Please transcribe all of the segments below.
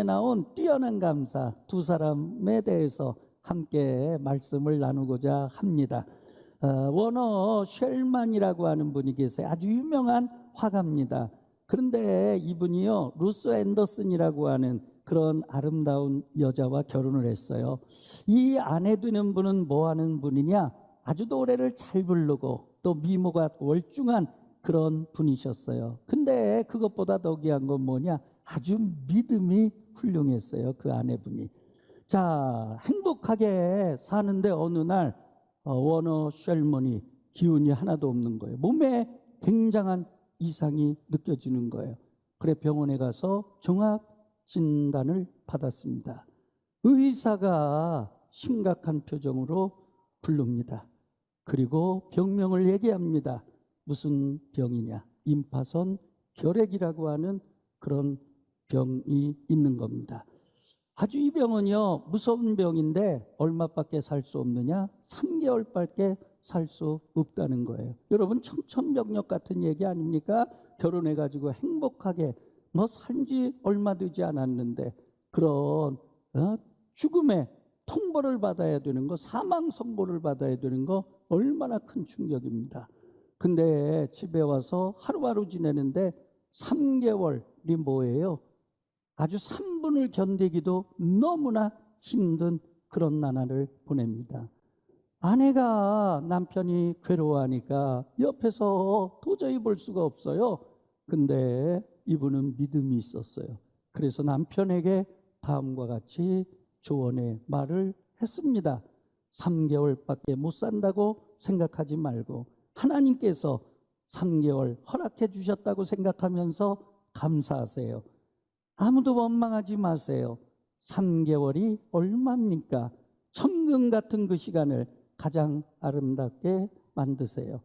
나온 뛰어난 감사 두 사람에 대해서 함께 말씀을 나누고자 합니다. 워너 쉘만이라고 하는 분이 계세요. 아주 유명한 화가입니다. 그런데 이분이요, 루스 앤더슨이라고 하는 그런 아름다운 여자와 결혼을 했어요. 이 아내 되는 분은 뭐 하는 분이냐? 아주 노래를 잘 부르고 또 미모가 월중한 그런 분이셨어요. 근데 그것보다 더 귀한 건 뭐냐? 아주 믿음이 훌륭했어요, 그 아내분이. 자, 행복하게 사는데 어느 날 워너 쉘먼이 기운이 하나도 없는 거예요. 몸에 굉장한 이상이 느껴지는 거예요. 그래 병원에 가서 종합 진단을 받았습니다. 의사가 심각한 표정으로 부릅니다. 그리고 병명을 얘기합니다. 무슨 병이냐? 임파선 결핵이라고 하는 그런 병이 있는 겁니다. 아주 이 병은요, 무서운 병인데 얼마밖에 살 수 없느냐? 3개월밖에 살 수 없다는 거예요. 여러분, 청천벽력 같은 얘기 아닙니까? 결혼해가지고 행복하게 산지 얼마 되지 않았는데 그런 죽음의 통보를 받아야 되는 거, 사망 선고를 받아야 되는 거 얼마나 큰 충격입니다. 근데 집에 와서 하루하루 지내는데 3개월이 뭐예요? 아주 3분을 견디기도 너무나 힘든 그런 나날을 보냅니다. 아내가 남편이 괴로워하니까 옆에서 도저히 볼 수가 없어요. 근데 이분은 믿음이 있었어요. 그래서 남편에게 다음과 같이 조언의 말을 했습니다. 3개월밖에 못 산다고 생각하지 말고 하나님께서 3개월 허락해 주셨다고 생각하면서 감사하세요. 아무도 원망하지 마세요. 3개월이 얼마입니까? 천금 같은 그 시간을 가장 아름답게 만드세요.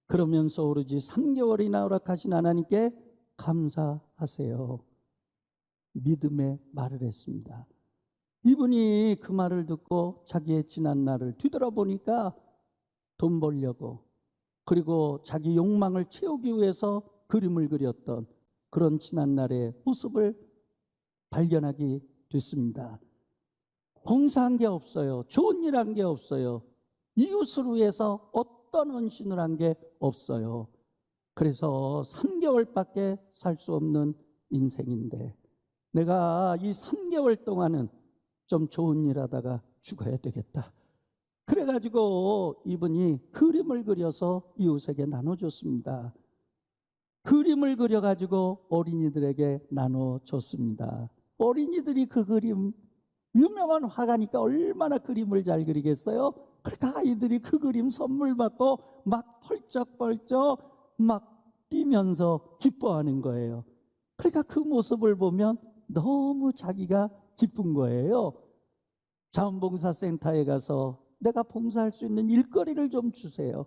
그러면서 오로지 3개월이나 허락하신 하나님께 감사하세요. 믿음의 말을 했습니다. 이분이 그 말을 듣고 자기의 지난 날을 뒤돌아보니까 돈 벌려고 그리고 자기 욕망을 채우기 위해서 그림을 그렸던 그런 지난 날의 모습을 발견하게 됐습니다. 봉사한 게 없어요. 좋은 일 한 게 없어요. 이웃을 위해서 어떤 헌신을 한 게 없어요. 그래서 3개월밖에 살 수 없는 인생인데 내가 이 3개월 동안은 좀 좋은 일 하다가 죽어야 되겠다. 그래가지고 이분이 그림을 그려서 이웃에게 나눠줬습니다. 그림을 그려가지고 어린이들에게 나눠줬습니다. 어린이들이 그 그림, 유명한 화가니까 얼마나 그림을 잘 그리겠어요? 그러니까 아이들이 그 그림 선물 받고 막 펄쩍펄쩍 막 뛰면서 기뻐하는 거예요. 그러니까 그 모습을 보면 너무 자기가 기쁜 거예요. 자원봉사센터에 가서 내가 봉사할 수 있는 일거리를 좀 주세요.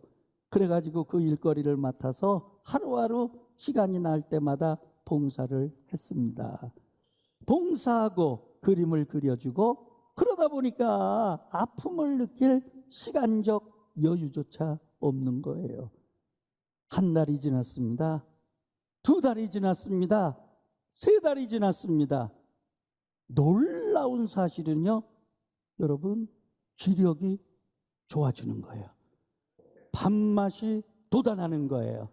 그래가지고 그 일거리를 맡아서 하루하루 시간이 날 때마다 봉사를 했습니다. 봉사하고 그림을 그려주고 그러다 보니까 아픔을 느낄 시간적 여유조차 없는 거예요. 한 달이 지났습니다. 2달이 지났습니다. 3달이 지났습니다. 놀라운 사실은요, 여러분, 기력이 좋아지는 거예요. 밥맛이 돋아나는 거예요.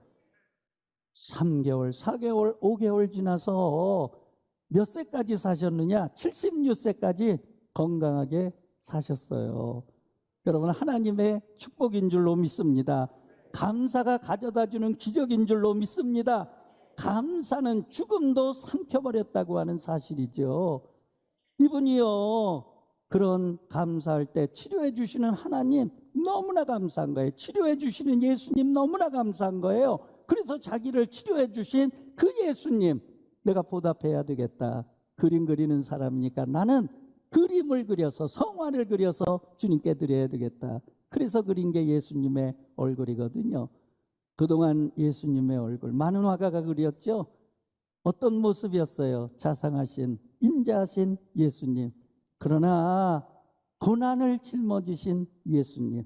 3개월, 4개월, 5개월 지나서 몇 세까지 사셨느냐? 76세까지 건강하게 사셨어요. 여러분, 하나님의 축복인 줄로 믿습니다. 감사가 가져다주는 기적인 줄로 믿습니다. 감사는 죽음도 삼켜버렸다고 하는 사실이죠. 이분이요, 그런 감사할 때 치료해 주시는 하나님 너무나 감사한 거예요. 치료해 주시는 예수님 너무나 감사한 거예요. 그래서 자기를 치료해 주신 그 예수님, 내가 보답해야 되겠다. 그림 그리는 사람이니까 나는 그림을 그려서 성화를 그려서 주님께 드려야 되겠다. 그래서 그린 게 예수님의 얼굴이거든요. 그동안 예수님의 얼굴 많은 화가가 그렸죠. 어떤 모습이었어요? 자상하신, 인자하신 예수님. 그러나 고난을 짊어지신 예수님.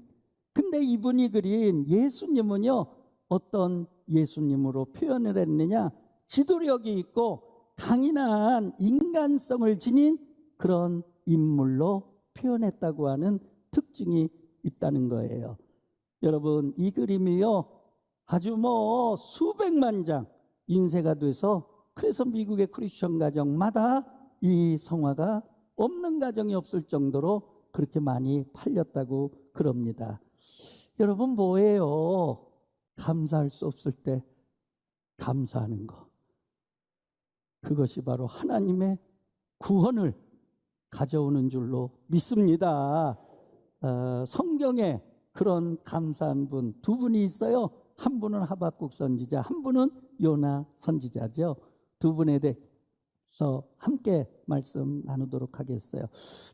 근데 이분이 그린 예수님은요, 어떤 예수님으로 표현을 했느냐? 지도력이 있고 강인한 인간성을 지닌 그런 인물로 표현했다고 하는 특징이 있다는 거예요. 여러분, 이 그림이요, 아주 수백만 장 인쇄가 돼서, 그래서 미국의 크리스천 가정마다 이 성화가 없는 가정이 없을 정도로 그렇게 많이 팔렸다고 그럽니다. 여러분, 뭐예요? 감사할 수 없을 때 감사하는 거. 그것이 바로 하나님의 구원을 가져오는 줄로 믿습니다. 성경에 그런 감사한 분 두 분이 있어요. 한 분은 하박국 선지자, 한 분은 요나 선지자죠. 두 분에 대해서 함께 말씀 나누도록 하겠어요.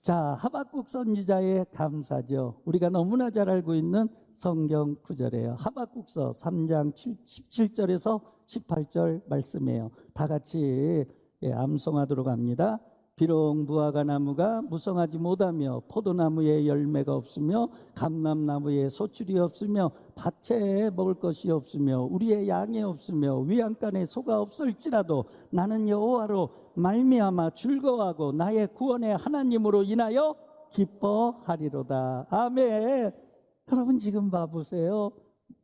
자, 하박국 선지자의 감사죠. 우리가 너무나 잘 알고 있는 성경 구절이에요. 하박국서 3장 17절에서 18절 말씀이에요. 다 같이 암송하도록 합니다. 비록 무화과 나무가 무성하지 못하며 포도나무에 열매가 없으며 감람나무에 소출이 없으며 밭에 먹을 것이 없으며 우리의 양이 없으며 위안간에 소가 없을지라도 나는 여호와로 말미암아 즐거워하고 나의 구원의 하나님으로 인하여 기뻐하리로다. 아멘. 여러분, 지금 봐보세요.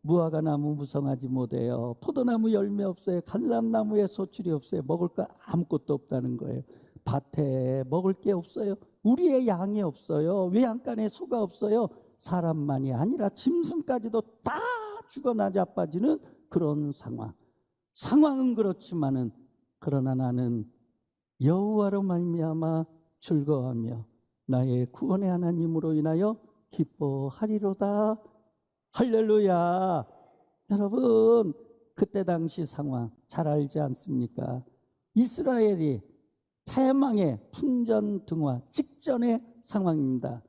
무화과 나무 무성하지 못해요. 포도나무 열매 없어요. 감람나무에 소출이 없어요. 먹을 거 아무것도 없다는 거예요. 밭에 먹을 게 없어요. 우리의 양이 없어요. 외양간에 소가 없어요. 사람만이 아니라 짐승까지도 다 죽어나 자빠지는 그런 상황은 그렇지만은, 그러나 나는 여호와로 말미암아 즐거워하며 나의 구원의 하나님으로 인하여 기뻐하리로다. 할렐루야. 여러분, 그때 당시 상황 잘 알지 않습니까? 이스라엘이 패망의 풍전등화 직전의 상황입니다.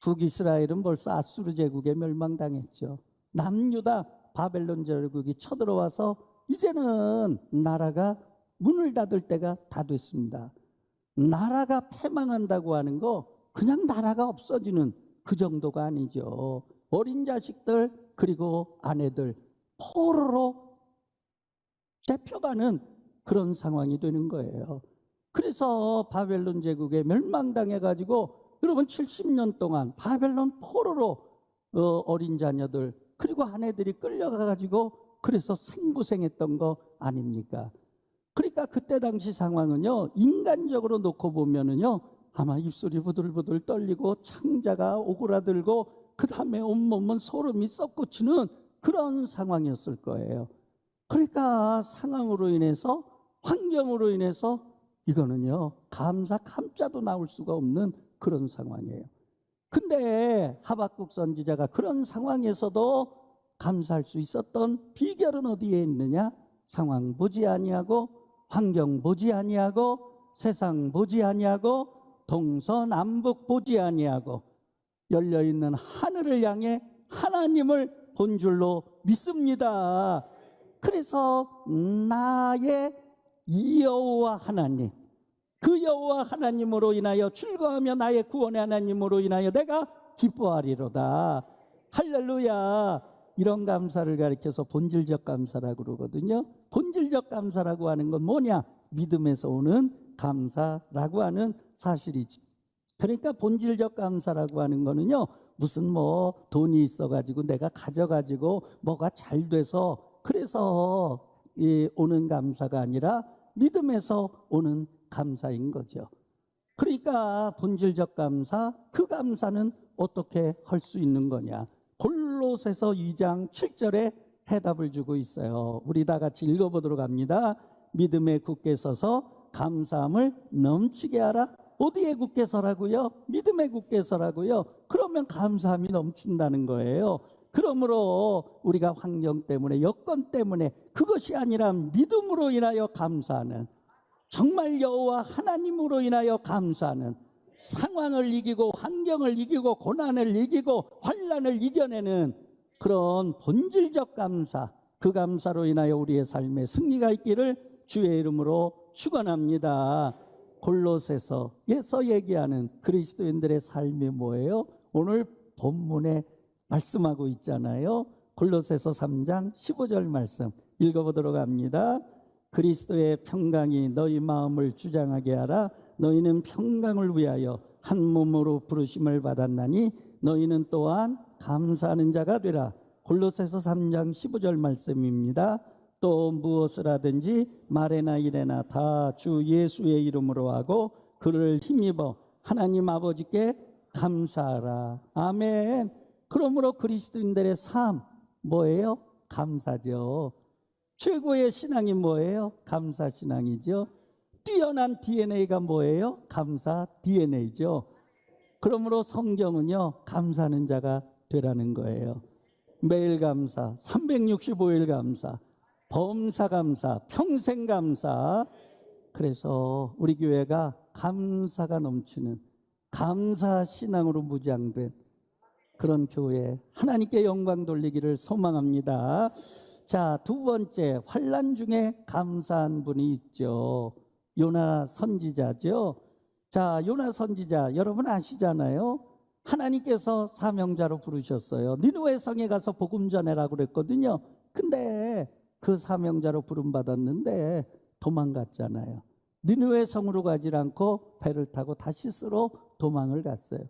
북이스라엘은 벌써 아수르 제국에 멸망당했죠. 남유다 바벨론 제국이 쳐들어와서 이제는 나라가 문을 닫을 때가 다 됐습니다. 나라가 패망한다고 하는 거 그냥 나라가 없어지는 그 정도가 아니죠. 어린 자식들 그리고 아내들 포로로 잡혀가는 그런 상황이 되는 거예요. 그래서 바벨론 제국에 멸망당해가지고 여러분 70년 동안 바벨론 포로로 어린 자녀들 그리고 아내들이 끌려가가지고 그래서 생고생했던 거 아닙니까? 그러니까 그때 당시 상황은요, 인간적으로 놓고 보면은요, 아마 입술이 부들부들 떨리고 창자가 오그라들고 그 다음에 온몸은 소름이 썩구치는 그런 상황이었을 거예요. 그러니까 상황으로 인해서, 환경으로 인해서 이거는요, 감자도 나올 수가 없는 그런 상황이에요. 근데 하박국 선지자가 그런 상황에서도 감사할 수 있었던 비결은 어디에 있느냐? 상황 보지 아니하고, 환경 보지 아니하고, 세상 보지 아니하고, 동서남북 보지 아니하고 열려있는 하늘을 향해 하나님을 본 줄로 믿습니다. 그래서 나의 여호와 하나님, 그 여호와 하나님으로 인하여 즐거워하며 나의 구원의 하나님으로 인하여 내가 기뻐하리로다. 할렐루야. 이런 감사를 가리켜서 본질적 감사라고 그러거든요. 본질적 감사라고 하는 건 뭐냐? 믿음에서 오는 감사라고 하는 사실이지. 그러니까 본질적 감사라고 하는 거는요, 무슨 돈이 있어가지고 내가 가져가지고 뭐가 잘 돼서 그래서 오는 감사가 아니라 믿음에서 오는 감사인 거죠. 그러니까 본질적 감사, 그 감사는 어떻게 할 수 있는 거냐? 골로새서 2장 7절에 해답을 주고 있어요. 우리 다 같이 읽어보도록 합니다. 믿음에 굳게 서서 감사함을 넘치게 하라. 어디에 굳게 서라고요? 믿음에 굳게 서라고요. 그러면 감사함이 넘친다는 거예요. 그러므로 우리가 환경 때문에, 여건 때문에, 그것이 아니라 믿음으로 인하여 감사하는, 정말 여호와 하나님으로 인하여 감사하는, 상황을 이기고 환경을 이기고 고난을 이기고 환난을 이겨내는 그런 본질적 감사, 그 감사로 인하여 우리의 삶에 승리가 있기를 주의 이름으로 축원합니다. 골로새서에서 얘기하는 그리스도인들의 삶이 뭐예요? 오늘 본문에 말씀하고 있잖아요. 골로새서 3장 15절 말씀 읽어보도록 합니다. 그리스도의 평강이 너희 마음을 주장하게 하라. 너희는 평강을 위하여 한 몸으로 부르심을 받았나니 너희는 또한 감사하는 자가 되라. 골로새서 3장 15절 말씀입니다. 또 무엇을 하든지 말에나 일에나 다 주 예수의 이름으로 하고 그를 힘입어 하나님 아버지께 감사하라. 아멘. 그러므로 그리스도인들의 삶 뭐예요? 감사죠. 최고의 신앙이 뭐예요? 감사 신앙이죠. 뛰어난 DNA가 뭐예요? 감사 DNA죠. 그러므로 성경은요, 감사하는 자가 되라는 거예요. 매일 감사, 365일 감사, 범사 감사, 평생 감사. 그래서 우리 교회가 감사가 넘치는 감사 신앙으로 무장된 그런 교회, 하나님께 영광 돌리기를 소망합니다. 자, 두 번째, 환난 중에 감사한 분이 있죠. 요나 선지자죠. 자, 요나 선지자 여러분 아시잖아요. 하나님께서 사명자로 부르셨어요. 니느웨 성에 가서 복음 전해라고 그랬거든요. 근데 그 사명자로 부름받았는데 도망갔잖아요. 니느웨 성으로 가지 않고 배를 타고 다시스로 도망을 갔어요.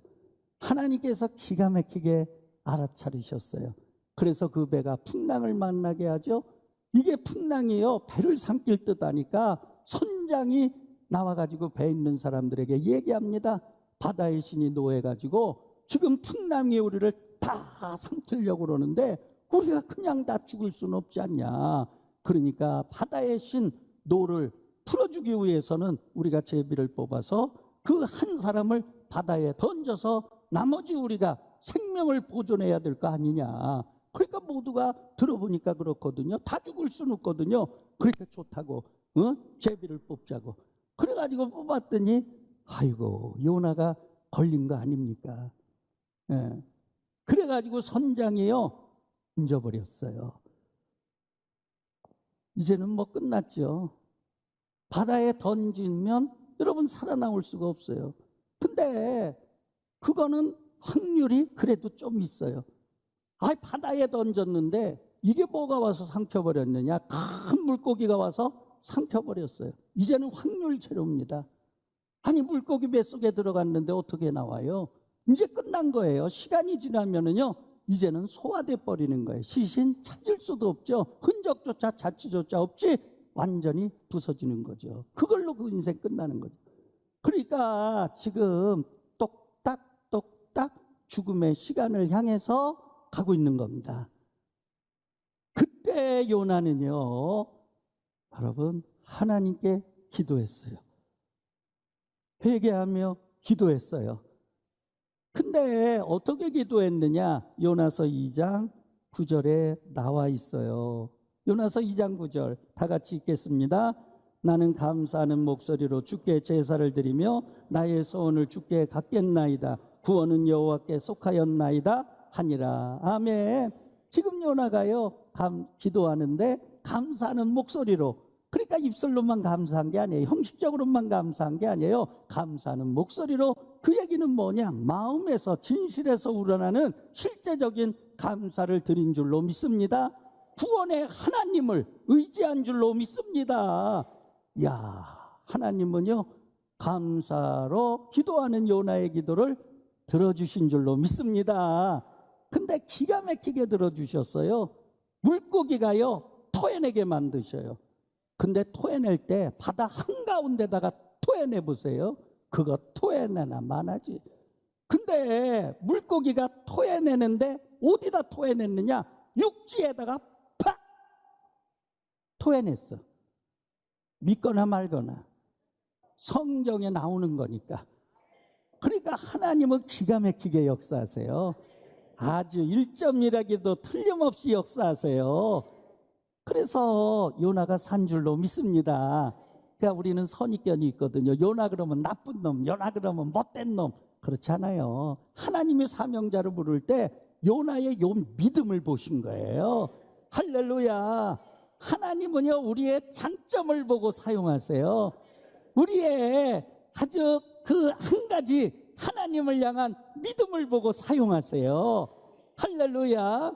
하나님께서 기가 막히게 알아차리셨어요. 그래서 그 배가 풍랑을 만나게 하죠. 이게 풍랑이요, 배를 삼킬 듯 하니까 선장이 나와가지고 배에 있는 사람들에게 얘기합니다. 바다의 신이 노해가지고 지금 풍랑이 우리를 다 삼키려고 그러는데 우리가 그냥 다 죽을 수는 없지 않냐. 그러니까 바다의 신 노를 풀어주기 위해서는 우리가 제비를 뽑아서 그 한 사람을 바다에 던져서 나머지 우리가 생명을 보존해야 될 거 아니냐. 그러니까 모두가 들어보니까 그렇거든요. 다 죽을 수는 없거든요. 그러니까 좋다고 제비를 뽑자고 그래가지고 뽑았더니 아이고 요나가 걸린 거 아닙니까? 예. 그래가지고 선장이요 잊어버렸어요. 이제는 뭐 끝났죠. 바다에 던지면 여러분 살아나올 수가 없어요. 근데 그거는 확률이 그래도 좀 있어요. 바다에 던졌는데 이게 뭐가 와서 삼켜버렸느냐? 큰 물고기가 와서 삼켜버렸어요. 이제는 확률체로입니다. 아니 물고기 뱃속에 들어갔는데 어떻게 나와요? 이제 끝난 거예요. 시간이 지나면은요 이제는 소화돼 버리는 거예요. 시신 찾을 수도 없죠. 흔적조차 자취조차 없지 완전히 부서지는 거죠. 그걸로 그 인생 끝나는 거죠. 그러니까 지금 똑딱 죽음의 시간을 향해서 가고 있는 겁니다. 그때 요나는요 여러분 하나님께 기도했어요. 회개하며 기도했어요. 근데 어떻게 기도했느냐? 요나서 2장 9절에 나와 있어요. 요나서 2장 9절 다 같이 읽겠습니다. 나는 감사하는 목소리로 주께 제사를 드리며 나의 소원을 주께 갖겠나이다. 구원은 여호와께 속하였나이다 하니라. 아멘. 지금 요나가요 기도하는데 감사하는 목소리로, 그러니까 입술로만 감사한 게 아니에요. 형식적으로만 감사한 게 아니에요. 감사하는 목소리로. 그 얘기는 뭐냐? 마음에서 진실에서 우러나는 실제적인 감사를 드린 줄로 믿습니다. 구원의 하나님을 의지한 줄로 믿습니다. 야, 하나님은요 감사로 기도하는 요나의 기도를 들어주신 줄로 믿습니다. 근데 기가 막히게 들어주셨어요. 물고기가요 토해내게 만드셔요. 근데 토해낼 때 바다 한가운데다가 토해내 보세요. 그거 토해내나 마나지. 근데 물고기가 토해내는데 어디다 토해냈느냐? 육지에다가 팍 토해냈어. 믿거나 말거나 성경에 나오는 거니까. 그러니까 하나님은 기가 막히게 역사하세요. 아주 1.1하기도 틀림없이 역사하세요. 그래서 요나가 산 줄로 믿습니다. 그러니까 우리는 선입견이 있거든요. 요나 그러면 나쁜 놈, 요나 그러면 못된 놈. 그렇지 않아요. 하나님이 사명자를 부를 때 요나의 요 믿음을 보신 거예요. 할렐루야. 하나님은요 우리의 장점을 보고 사용하세요. 우리의 아주 그 한 가지 하나님을 향한 믿음을 보고 사용하세요. 할렐루야.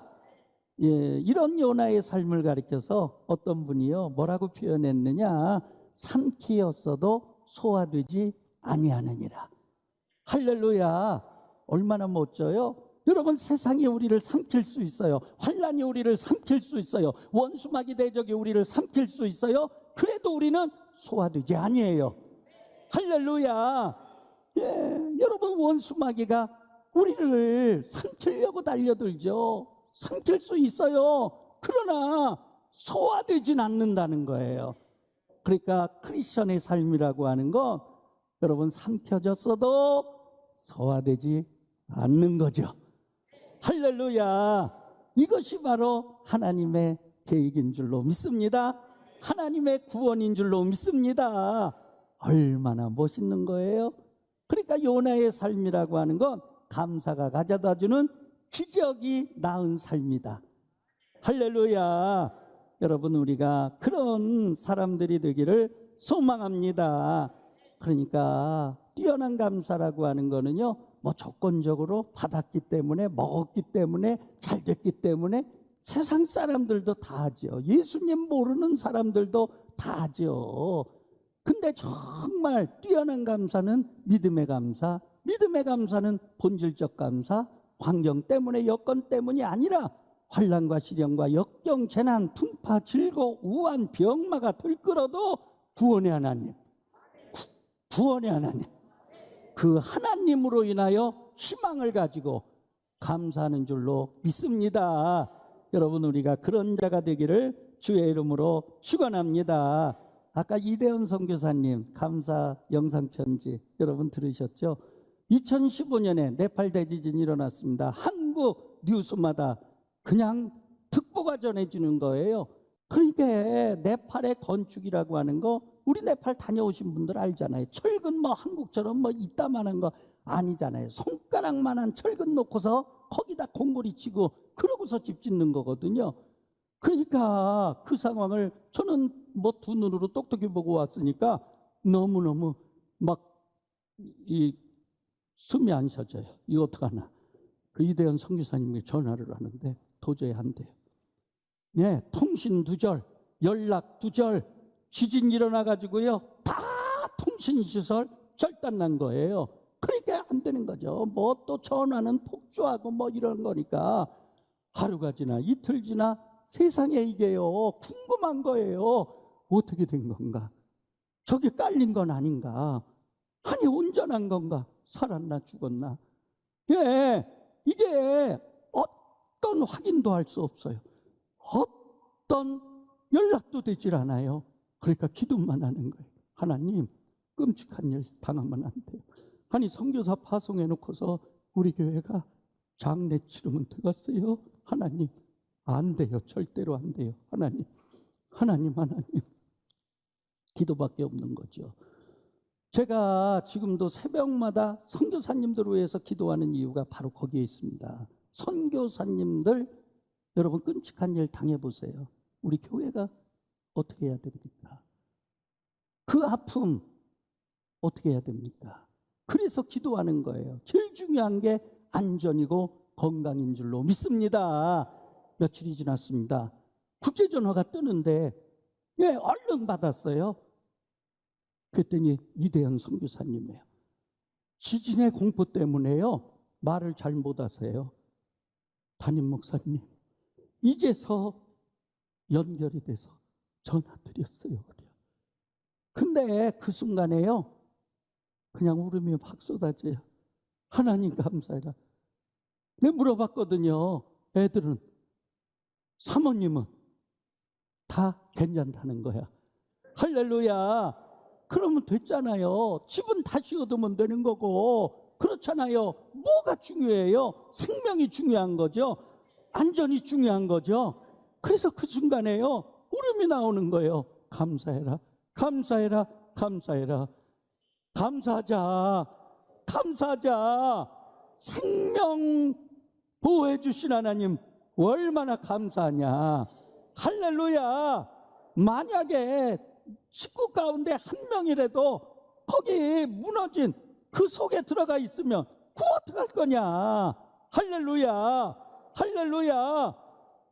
이런 요나의 삶을 가리켜서 어떤 분이요 뭐라고 표현했느냐, 삼키었어도 소화되지 아니하느니라. 할렐루야. 얼마나 멋져요. 여러분, 세상이 우리를 삼킬 수 있어요. 환란이 우리를 삼킬 수 있어요. 원수마귀 대적이 우리를 삼킬 수 있어요. 그래도 우리는 소화되지 아니에요. 할렐루야. 여러분, 원수마귀가 우리를 삼키려고 달려들죠. 삼킬 수 있어요. 그러나 소화되진 않는다는 거예요. 그러니까 크리스천의 삶이라고 하는 건 여러분, 삼켜졌어도 소화되지 않는 거죠. 할렐루야. 이것이 바로 하나님의 계획인 줄로 믿습니다. 하나님의 구원인 줄로 믿습니다. 얼마나 멋있는 거예요. 그러니까 요나의 삶이라고 하는 건 감사가 가져다주는 기적이 낳은 삶이다. 할렐루야. 여러분, 우리가 그런 사람들이 되기를 소망합니다. 그러니까 뛰어난 감사라고 하는 거는요, 뭐 조건적으로 받았기 때문에, 먹었기 때문에, 잘 됐기 때문에 세상 사람들도 다 하죠. 예수님 모르는 사람들도 다 하죠. 근데 정말 뛰어난 감사는 믿음의 감사, 믿음의 감사는 본질적 감사, 환경 때문에, 여건 때문이 아니라 환난과 시련과 역경, 재난, 풍파, 질고, 우한, 병마가 들끓어도 구원의 하나님, 구원의 하나님, 그 하나님으로 인하여 희망을 가지고 감사하는 줄로 믿습니다. 여러분, 우리가 그런 자가 되기를 주의 이름으로 축원합니다. 아까 이대현 선교사님 감사 영상편지 여러분 들으셨죠? 2015년에 네팔 대지진이 일어났습니다. 한국 뉴스마다 그냥 특보가 전해지는 거예요. 그러니까 네팔의 건축이라고 하는 거, 우리 네팔 다녀오신 분들 알잖아요. 철근 뭐 한국처럼 뭐 이따만한 거 아니잖아요. 손가락만한 철근 놓고서 거기다 공고리 치고 그러고서 집 짓는 거거든요. 그러니까 그 상황을 저는 뭐 두 눈으로 똑똑히 보고 왔으니까 너무너무 막 이 숨이 안 쉬어져요. 이거 어떡하나. 그 이대현 선교사님께 전화를 하는데 도저히 안 돼요. 네, 통신 두절, 연락 두절, 지진 일어나가지고요, 다 통신시설 절단난 거예요. 그러니까 안 되는 거죠. 뭐 또 전화는 폭주하고 뭐 이런 거니까 하루가 지나 이틀 지나 세상에 이게요, 궁금한 거예요. 어떻게 된 건가? 저게 깔린 건 아닌가? 아니, 온전한 건가? 살았나 죽었나? 이게 어떤 확인도 할 수 없어요. 어떤 연락도 되질 않아요. 그러니까 기도만 하는 거예요. 하나님, 끔찍한 일 당하면 안 돼요. 아니, 선교사 파송해 놓고서 우리 교회가 장례 치르면 되겠어요? 하나님, 안 돼요. 절대로 안 돼요. 하나님, 하나님. 기도밖에 없는 거죠. 제가 지금도 새벽마다 선교사님들을 위해서 기도하는 이유가 바로 거기에 있습니다. 선교사님들, 여러분 끔찍한 일 당해보세요. 우리 교회가 어떻게 해야 됩니까? 그 아픔 어떻게 해야 됩니까? 그래서 기도하는 거예요. 제일 중요한 게 안전이고 건강인 줄로 믿습니다. 며칠이 지났습니다. 국제전화가 뜨는데 얼른 받았어요. 그랬더니 이대현 선교사님이에요. 지진의 공포 때문에요, 말을 잘 못하세요. 담임 목사님, 이제서 연결이 돼서 전화 드렸어요. 근데 그 순간에요, 그냥 울음이 막 쏟아져요. 하나님 감사해라. 내가 물어봤거든요. 애들은, 사모님은 다 괜찮다는 거야. 할렐루야. 그러면 됐잖아요. 집은 다시 얻으면 되는 거고. 그렇잖아요. 뭐가 중요해요? 생명이 중요한 거죠. 안전이 중요한 거죠. 그래서 그 순간에요, 울음이 나오는 거예요. 감사해라, 감사해라, 감사해라. 감사하자, 감사하자. 생명 보호해 주신 하나님 얼마나 감사하냐. 할렐루야. 만약에 식구 가운데 한 명이라도 거기 무너진 그 속에 들어가 있으면 그거 어떡할 거냐. 할렐루야, 할렐루야.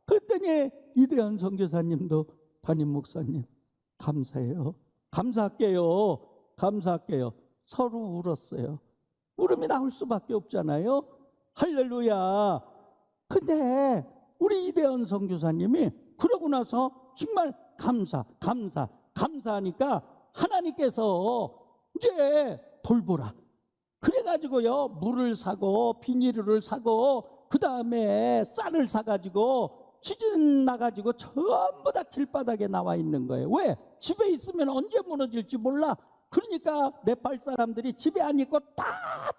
그랬더니 이대현 선교사님도 담임 목사님 감사해요. 감사할게요. 감사할게요. 서로 울었어요. 울음이 나올 수밖에 없잖아요. 할렐루야. 근데 우리 이대현 선교사님이 그러고 나서 정말 감사하니까 하나님께서 이제 돌보라. 그래가지고요, 물을 사고 비닐을 사고 그 다음에 쌀을 사가지고 시즌 나가지고 전부 다 길바닥에 나와 있는 거예요. 왜? 집에 있으면 언제 무너질지 몰라. 그러니까 네팔 사람들이 집에 안 있고 다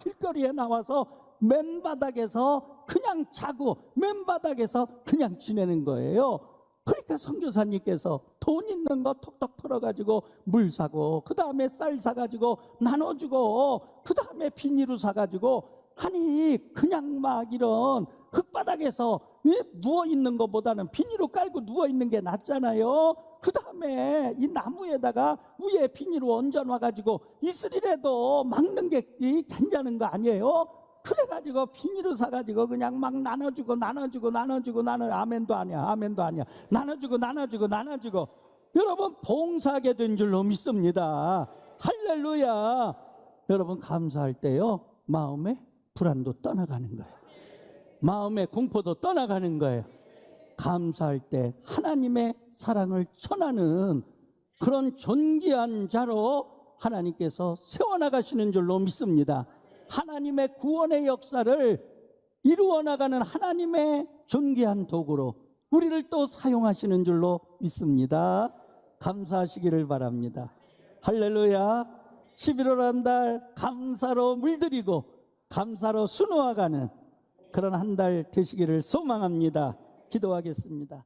길거리에 나와서 맨바닥에서 그냥 자고 맨바닥에서 그냥 지내는 거예요. 그러니까 선교사님께서 돈 있는 거 톡톡 털어가지고 물 사고 그 다음에 쌀 사가지고 나눠주고 그 다음에 비닐을 사가지고, 아니 그냥 막 이런 흙바닥에서 누워있는 것보다는 비닐을 깔고 누워있는 게 낫잖아요. 그 다음에 이 나무에다가 위에 비닐을 얹어놔가지고 이슬이라도 막는 게 괜찮은 거 아니에요? 그래가지고 비닐을 사가지고 그냥 막 나눠주고 아멘도 아니야 나눠주고 여러분 봉사하게 된 줄로 믿습니다. 할렐루야. 여러분 감사할 때요, 마음의 불안도 떠나가는 거예요. 마음의 공포도 떠나가는 거예요. 감사할 때 하나님의 사랑을 전하는 그런 존귀한 자로 하나님께서 세워나가시는 줄로 믿습니다. 하나님의 구원의 역사를 이루어 나가는 하나님의 존귀한 도구로 우리를 또 사용하시는 줄로 믿습니다. 감사하시기를 바랍니다. 할렐루야. 11월 한 달 감사로 물들이고 감사로 수놓아가는 그런 한 달 되시기를 소망합니다. 기도하겠습니다.